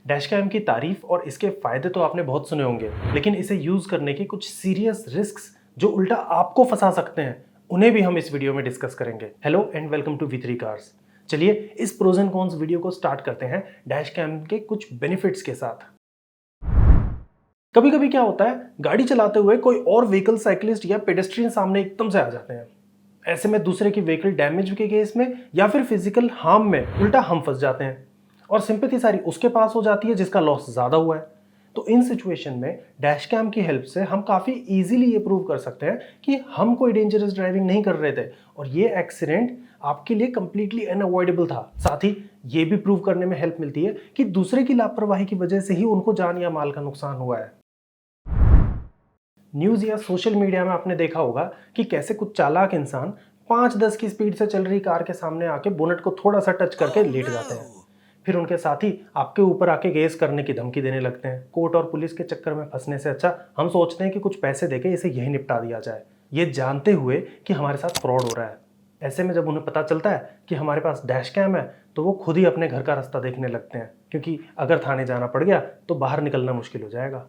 Dash cam की तारीफ और इसके फायदे तो आपने बहुत सुने होंगे, लेकिन इसे यूज करने के कुछ सीरियस रिस्क्स जो उल्टा आपको फंसा सकते हैं, उन्हें भी हम इस वीडियो में डिस्कस करेंगे। Hello and welcome to V3 cars. चलिए इस प्रोज एंड कॉन्स वीडियो को स्टार्ट करते हैं डैश कैम के कुछ बेनिफिट्स के साथ। कभी कभी क्या होता है, गाड़ी चलाते हुए कोई और व्हीकल, साइकिलिस्ट या पेडेस्ट्रियन सामने एकदम से आ जाते हैं। ऐसे में दूसरे की व्हीकल डैमेज के केस में या फिर फिजिकल हार्म में उल्टा हम फंस जाते हैं और सिंपैथी सारी उसके पास हो जाती है जिसका लॉस ज्यादा हुआ है। तो इन सिचुएशन में डैश कैम की हेल्प से हम काफी इजीली ये प्रूव कर सकते हैं कि हम कोई डेंजरस ड्राइविंग नहीं कर रहे थे और ये एक्सीडेंट आपके लिए कंप्लीटली अनअवॉइडेबल था। साथ ही ये भी प्रूव करने में हेल्प मिलती है कि दूसरे की लापरवाही की वजह से ही उनको जान या माल का नुकसान हुआ है। न्यूज़ या सोशल मीडिया में आपने देखा होगा कि कैसे कुछ चालाक इंसान 5-10 की स्पीड से चल रही कार के सामने आके बोनट को थोड़ा सा टच करके लेट जाते हैं। फिर उनके साथी आपके ऊपर आके केस करने की धमकी देने लगते हैं। कोर्ट और पुलिस के चक्कर में फंसने से अच्छा हम सोचते हैं कि कुछ पैसे देके इसे यही निपटा दिया जाए, ये जानते हुए कि हमारे साथ फ्रॉड हो रहा है। ऐसे में जब उन्हें पता चलता है कि हमारे पास डैश कैम है तो वो खुद ही अपने घर का रास्ता देखने लगते हैं, क्योंकि अगर थाने जाना पड़ गया तो बाहर निकलना मुश्किल हो जाएगा।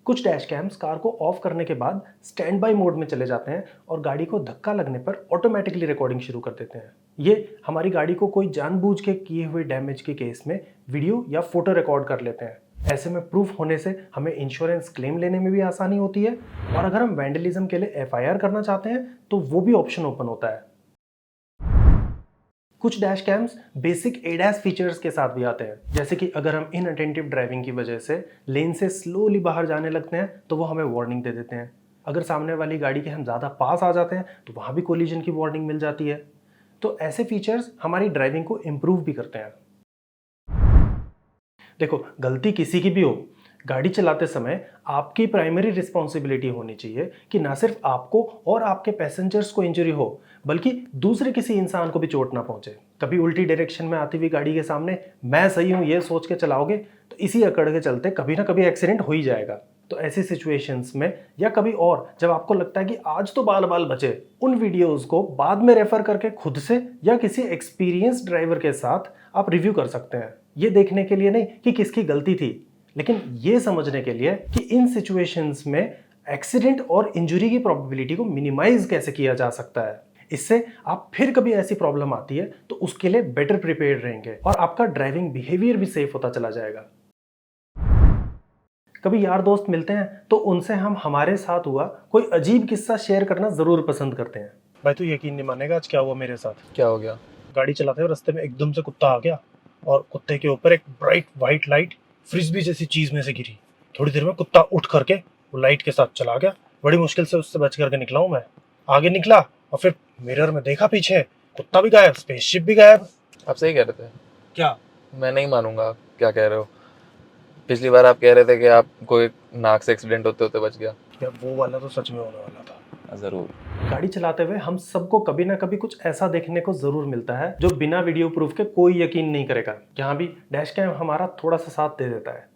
कुछ डैश कैम्स कार को ऑफ करने के बाद स्टैंड बाय मोड में चले जाते हैं और गाड़ी को धक्का लगने पर ऑटोमेटिकली रिकॉर्डिंग शुरू कर देते हैं। ये हमारी गाड़ी को कोई जानबूझ के किए हुए डैमेज के केस में वीडियो या फोटो रिकॉर्ड कर लेते हैं। ऐसे में प्रूफ होने से हमें इंश्योरेंस क्लेम लेने में भी आसानी होती है और अगर हम वैंडलिज्म के लिए FIR करना चाहते हैं तो वो भी ऑप्शन ओपन होता है। कुछ dash camps basic ADAS features के साथ भी आते हैं, जैसे कि अगर हम इनअटेंटिव ड्राइविंग की वजह से लेन से स्लोली बाहर जाने लगते हैं तो वो हमें वार्निंग दे देते हैं। अगर सामने वाली गाड़ी के हम ज़्यादा पास आ जाते हैं तो वहाँ भी कोलिजन की वार्निंग मिल जाती है। तो ऐसे फीचर्स हमारी ड्राइविंग को इम्प्रूव भी करते हैं। देखो, गलती किसी की भी हो, गाड़ी चलाते समय आपकी प्राइमरी रिस्पॉन्सिबिलिटी होनी चाहिए कि ना सिर्फ आपको और आपके पैसेंजर्स को इंजरी हो, बल्कि दूसरे किसी इंसान को भी चोट ना पहुंचे। कभी उल्टी डायरेक्शन में आती हुई गाड़ी के सामने मैं सही हूं ये सोच के चलाओगे तो इसी अकड़ के चलते कभी ना कभी एक्सीडेंट हो ही जाएगा। तो ऐसी सिचुएशंस में या कभी और जब आपको लगता है कि आज तो बाल बाल बचे, उन वीडियोस को बाद में रेफर करके खुद से या किसी एक्सपीरियंस ड्राइवर के साथ आप रिव्यू कर सकते हैं। ये देखने के लिए नहीं कि किसकी गलती थी, लेकिन ये समझने के लिए कि इन सिचुएशंस में एक्सीडेंट और इंजरी की प्रोबेबिलिटी को मिनिमाइज कैसे किया जा सकता है। इससे आप फिर कभी ऐसी प्रॉब्लम आती है तो उसके लिए बेटर प्रिपेयर्ड रहेंगे और आपका ड्राइविंग बिहेवियर भी सेफ होता चला जाएगा। कभी यार दोस्त मिलते हैं तो उनसे हम हमारे साथ हुआ कोई अजीब किस्सा शेयर करना जरूर पसंद करते हैं। भाई तू यकीन नहीं मानेगा आज क्या हुआ मेरे साथ। क्या हो गया? गाड़ी चलाते हुए रास्ते में एकदम से कुत्ता आ गया और कुत्ते के ऊपर एक ब्राइट व्हाइट लाइट फ्रिस्बी जैसी चीज में से गिरी। थोड़ी देर में कुत्ता उठ करके वो लाइट के साथ चला गया। बड़ी मुश्किल से उससे बच करके निकला हूं मैं। आगे निकला और फिर मिरर में देखा पीछे कुत्ता भी गायब, स्पेसशिप भी गायब। आप सही कह रहे थे। क्या? मैं नहीं मानूंगा क्या कह रहे हो। पिछली बार आप कह रहे थे कि आप कोई नाक से एक्सीडेंट होते होते बच गया। यार वो वाला तो सच में होने वाला था। जरूर। गाड़ी चलाते हुए हम सबको कभी ना कभी कुछ ऐसा देखने को जरूर मिलता है जो बिना वीडियो प्रूफ के कोई यकीन नहीं करेगा। यहाँ भी डैश कैम हमारा थोड़ा सा साथ दे देता है।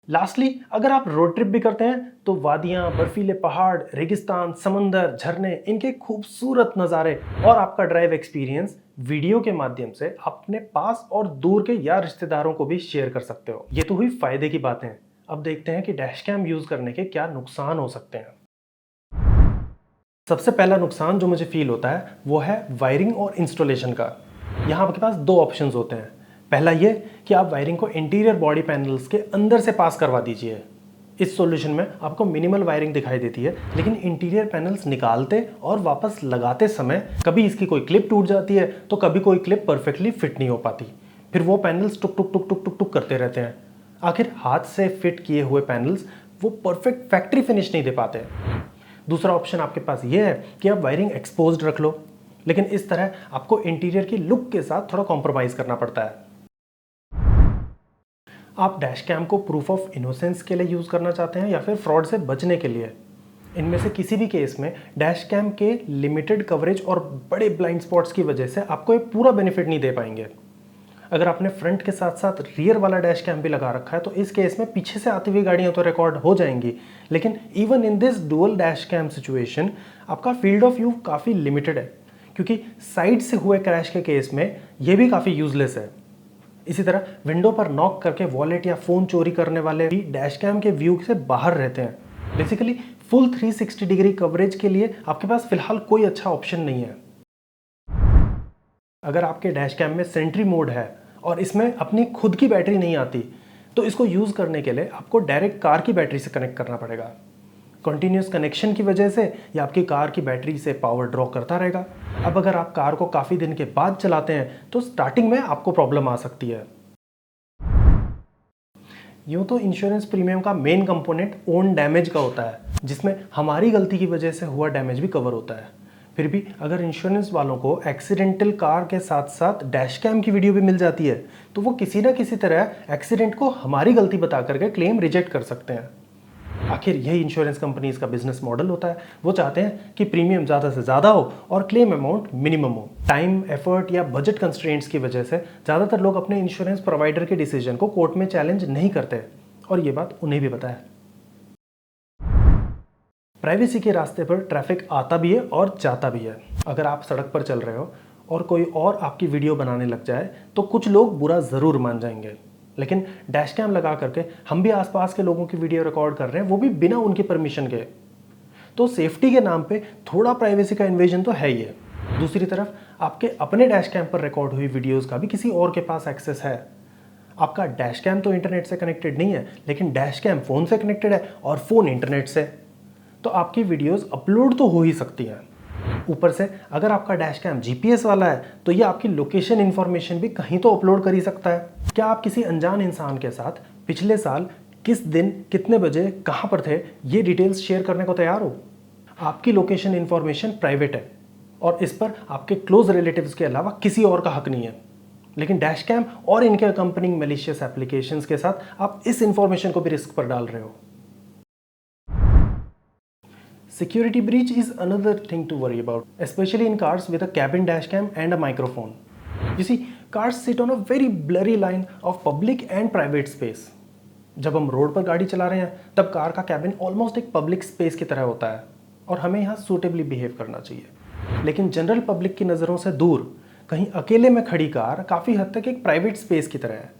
लास्टली, अगर आप रोड ट्रिप भी करते हैं तो वादियां, बर्फीले पहाड़, रेगिस्तान, समंदर, झरने, इनके खूबसूरत नज़ारे और आपका ड्राइव एक्सपीरियंस वीडियो के माध्यम से अपने पास और दूर के या रिश्तेदारों को भी शेयर कर सकते हो। ये तो हुई फायदे की बातें। अब देखते हैं कि डैश कैम यूज करने के क्या नुकसान हो सकते हैं। सबसे पहला नुकसान जो मुझे फील होता है वो है वायरिंग और इंस्टॉलेशन का। यहाँ आपके पास दो ऑप्शंस होते हैं। पहला ये कि आप वायरिंग को इंटीरियर बॉडी पैनल्स के अंदर से पास करवा दीजिए। इस सॉल्यूशन में आपको मिनिमल वायरिंग दिखाई देती है, लेकिन इंटीरियर पैनल्स निकालते और वापस लगाते समय कभी इसकी कोई क्लिप टूट जाती है तो कभी कोई क्लिप परफेक्टली फिट नहीं हो पाती। फिर वो पैनल्स टुक टुक टुक टुक टुक टुक करते रहते हैं। आखिर हाथ से फिट किए हुए पैनल्स वो परफेक्ट फैक्ट्री फिनिश नहीं दे पाते। दूसरा ऑप्शन आपके पास ये है कि आप वायरिंग एक्सपोज्ड रख लो, लेकिन इस तरह आपको इंटीरियर की लुक के साथ थोड़ा कॉम्प्रोमाइज करना पड़ता है। आप डैश कैम को प्रूफ ऑफ इनोसेंस के लिए यूज़ करना चाहते हैं या फिर फ्रॉड से बचने के लिए। इनमें से किसी भी केस में डैश कैम के लिमिटेड कवरेज और बड़े ब्लाइंड स्पॉट्स की वजह से आपको एक पूरा बेनिफिट नहीं दे पाएंगे। अगर आपने फ्रंट के साथ साथ रियर वाला डैश कैम भी लगा रखा है तो इस केस में पीछे से आती हुई गाड़ियां तो रिकॉर्ड हो जाएंगी, लेकिन even in this dual dash cam situation आपका फील्ड ऑफ व्यू काफ़ी लिमिटेड है, क्योंकि साइड से हुए क्रैश के केस में यह भी काफ़ी यूजलेस है। इसी तरह विंडो पर नॉक करके वॉलेट या फ़ोन चोरी करने वाले भी डैश कैम के व्यू से बाहर रहते हैं। बेसिकली फुल 360 डिग्री कवरेज के लिए आपके पास फिलहाल कोई अच्छा ऑप्शन नहीं है। अगर आपके डैश कैम में सेंट्री मोड है और इसमें अपनी खुद की बैटरी नहीं आती, तो इसको यूज़ करने के लिए आपको डायरेक्ट कार की बैटरी से कनेक्ट करना पड़ेगा। कंटिन्यूस कनेक्शन की वजह से ये आपकी कार की बैटरी से पावर ड्रॉ करता रहेगा। अब अगर आप कार को काफ़ी दिन के बाद चलाते हैं तो स्टार्टिंग में आपको प्रॉब्लम आ सकती है। यूँ तो इंश्योरेंस प्रीमियम का मेन कंपोनेंट ओन डैमेज का होता है, जिसमें हमारी गलती की वजह से हुआ डैमेज भी कवर होता है। फिर भी अगर इंश्योरेंस वालों को एक्सीडेंटल कार के साथ साथ डैश कैम की वीडियो भी मिल जाती है, तो वो किसी ना किसी तरह एक्सीडेंट को हमारी गलती बता करके क्लेम रिजेक्ट कर सकते हैं। आखिर यही इंश्योरेंस कंपनीज का बिजनेस मॉडल होता है। वो चाहते हैं कि प्रीमियम ज़्यादा से ज़्यादा हो और क्लेम अमाउंट मिनिमम हो। टाइम, एफर्ट या बजट कंस्ट्रेंट्स की वजह से ज़्यादातर लोग अपने इंश्योरेंस प्रोवाइडर के डिसीजन को कोर्ट में चैलेंज नहीं करते, और ये बात उन्हें भी पता है। प्राइवेसी के रास्ते पर ट्रैफिक आता भी है और जाता भी है। अगर आप सड़क पर चल रहे हो और कोई और आपकी वीडियो बनाने लग जाए तो कुछ लोग बुरा ज़रूर मान जाएंगे, लेकिन डैश कैम लगा करके हम भी आसपास के लोगों की वीडियो रिकॉर्ड कर रहे हैं, वो भी बिना उनकी परमिशन के। तो सेफ्टी के नाम पे थोड़ा प्राइवेसी का इन्वेजन तो है ही है। दूसरी तरफ आपके अपने डैश कैम पर रिकॉर्ड हुई वीडियोस का भी किसी और के पास एक्सेस है। आपका डैश कैम तो इंटरनेट से कनेक्टेड नहीं है, लेकिन डैश कैम फ़ोन से कनेक्टेड है और फ़ोन इंटरनेट से, तो आपकी वीडियोस अपलोड तो हो ही सकती हैं। ऊपर से अगर आपका डैश कैम जीपीएस वाला है तो ये आपकी लोकेशन इन्फॉर्मेशन भी कहीं तो अपलोड कर ही सकता है। क्या आप किसी अनजान इंसान के साथ पिछले साल किस दिन कितने बजे कहाँ पर थे ये डिटेल्स शेयर करने को तैयार हो? आपकी लोकेशन इन्फॉर्मेशन प्राइवेट है और इस पर आपके क्लोज रिलेटिव्स के अलावा किसी और का हक नहीं है, लेकिन डैश कैम और इनके अकम्पनिंग मैलिशियस एप्लीकेशंस के साथ आप इस इंफॉर्मेशन को भी रिस्क पर डाल रहे हो। Security breach is another thing to worry about, especially in cars with a cabin dash cam and a microphone. You see, cars sit on a very blurry line of public and private space. जब हम road पर गाड़ी चला रहे हैं तब car का cabin almost एक पब्लिक स्पेस की तरह होता है और हमें यहाँ सूटेबली बिहेव करना चाहिए। लेकिन जनरल पब्लिक की नज़रों से दूर कहीं अकेले में खड़ी कार काफ़ी हद तक एक प्राइवेट स्पेस की तरह है।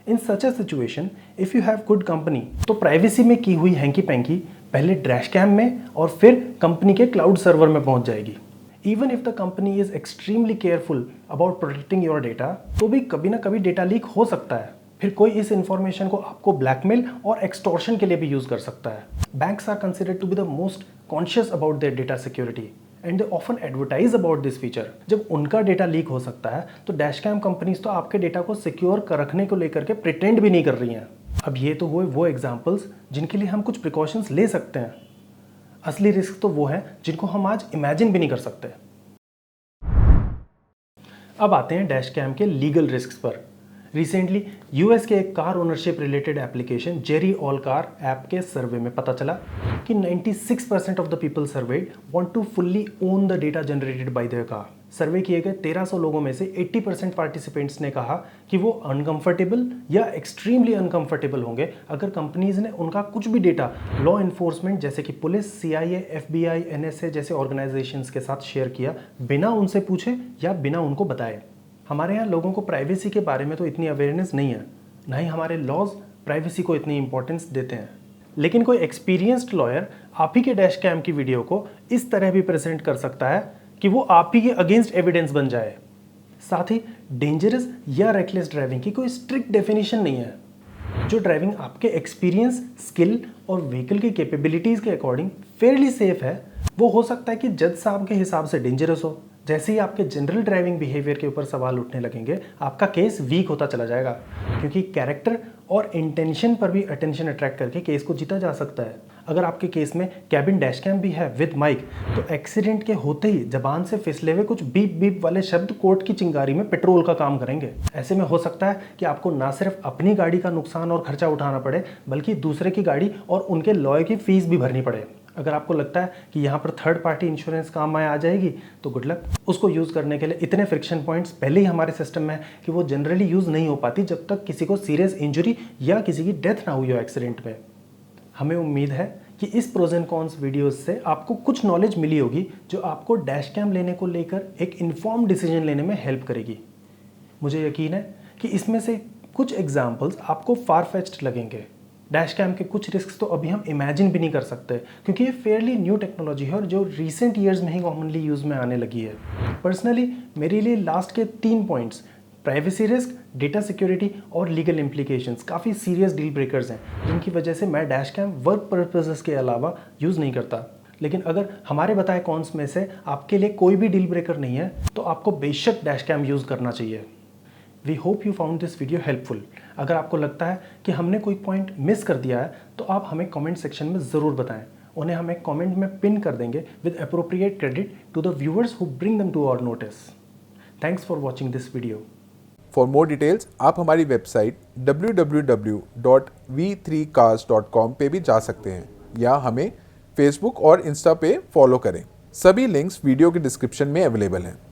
In such a situation if you have good company, तो प्राइवेसी में की हुई हैंकी पैंकी पहले डैश कैम में और फिर कंपनी के क्लाउड सर्वर में पहुंच जाएगी। Even if the company is extremely careful about protecting your data, तो भी कभी ना कभी डेटा लीक हो सकता है। फिर कोई इस इंफॉर्मेशन को आपको ब्लैकमेल और एक्सटॉर्शन के लिए भी यूज कर सकता है। Banks are considered to be the most conscious about their data security and they often advertise about this feature. जब उनका डेटा लीक हो सकता है तो डैश कैम कंपनीज तो आपके डेटा को सिक्योर रखने को लेकर के प्रिटेंड भी नहीं कर रही हैं। अब ये तो हुए वो एग्जाम्पल्स जिनके लिए हम कुछ प्रिकॉशंस ले सकते हैं। असली रिस्क तो वो है जिनको हम आज इमेजिन भी नहीं कर सकते। अब आते हैं डैश कैम के लीगल रिस्क्स पर। रिसेंटली यूएस के एक car ownership related application Jerry all car app के सर्वे में पता चला कि 96% of the people surveyed want to fully own the data generated by their car. Survey किए गए 1300 लोगों में से 80% पार्टिसिपेंट्स ने कहा कि वो अनकंफर्टेबल या एक्सट्रीमली अनकंफर्टेबल होंगे अगर कंपनीज ने उनका कुछ भी डेटा लॉ इन्फोर्समेंट जैसे कि पुलिस, सीआईए, एफबीआई, एनएसए जैसे ऑर्गेनाइजेशंस के साथ शेयर किया बिना उनसे पूछे या बिना उनको बताए। हमारे यहाँ लोगों को प्राइवेसी के बारे में तो इतनी अवेयरनेस नहीं है, ना ही हमारे लॉज प्राइवेसी को इतनी इंपॉर्टेंस देते हैं। लेकिन कोई एक्सपीरियंस्ड लॉयर आप ही के डैश कैम की वीडियो को इस तरह भी प्रेजेंट कर सकता है कि वो आप ही के अगेंस्ट एविडेंस बन जाए। साथ ही डेंजरस या रेकलेस ड्राइविंग की कोई स्ट्रिक्ट डेफिनेशन नहीं है। जो ड्राइविंग आपके एक्सपीरियंस, स्किल और व्हीकल की कैपेबिलिटीज़ के अकॉर्डिंग फेयरली सेफ है, वो हो सकता है कि जज साहब के हिसाब से डेंजरस हो। जैसे ही आपके जनरल ड्राइविंग बिहेवियर के ऊपर सवाल उठने लगेंगे, आपका केस वीक होता चला जाएगा, क्योंकि कैरेक्टर और इंटेंशन पर भी अटेंशन अट्रैक्ट करके केस को जीता जा सकता है। अगर आपके केस में कैबिन डैश कैम भी है विद माइक, तो एक्सीडेंट के होते ही जबान से फिसले हुए कुछ बीप बीप वाले शब्द कोर्ट की चिंगारी में पेट्रोल का काम करेंगे। ऐसे में हो सकता है कि आपको ना सिर्फ अपनी गाड़ी का नुकसान और खर्चा उठाना पड़े, बल्कि दूसरे की गाड़ी और उनके लॉयर की फीस भी भरनी पड़े। अगर आपको लगता है कि यहाँ पर थर्ड पार्टी इंश्योरेंस काम में आ जाएगी, तो गुड लक। उसको यूज़ करने के लिए इतने फ्रिक्शन पॉइंट्स पहले ही हमारे सिस्टम में है कि वो जनरली यूज़ नहीं हो पाती जब तक किसी को सीरियस इंजरी या किसी की डेथ ना हुई हो एक्सीडेंट में। हमें उम्मीद है कि इस प्रोज एंड कॉन्स वीडियोस से आपको कुछ नॉलेज मिली होगी जो आपको डैश कैम लेने को लेकर एक इन्फॉर्म डिसीजन लेने में हेल्प करेगी। मुझे यकीन है कि इसमें से कुछ एग्जाम्पल्स आपको फार फेच्ड लगेंगे। डैश कैम के कुछ रिस्क तो अभी हम इमेजिन भी नहीं कर सकते, क्योंकि ये फेयरली न्यू टेक्नोलॉजी है और जो रिसेंट ईयर्स में ही कॉमनली यूज़ में आने लगी है। पर्सनली मेरे लिए लास्ट के 3 points, privacy risk, data security और लीगल इम्प्लीकेशंस, काफ़ी सीरियस डील ब्रेकर्स हैं, जिनकी वजह से मैं डैश कैम वर्क पर्पसेस के अलावा यूज़ नहीं करता। लेकिन अगर हमारे बताए कॉन्स में से आपके लिए कोई भी डील ब्रेकर नहीं है, तो आपको बेशक डैश कैम यूज़ करना चाहिए। We hope you found this video helpful. अगर आपको लगता है कि हमने कोई पॉइंट मिस कर दिया है, तो आप हमें कमेंट सेक्शन में ज़रूर बताएं। उन्हें हमें कमेंट में पिन कर देंगे with appropriate credit to the viewers who bring them to our notice. Thanks for watching this video. For more details आप हमारी वेबसाइट www.v3cars.com पे भी जा सकते हैं या हमें फेसबुक और इंस्टा पे फॉलो करें। सभी लिंक्स वीडियो के डिस्क्रिप्शन में अवेलेबल हैं।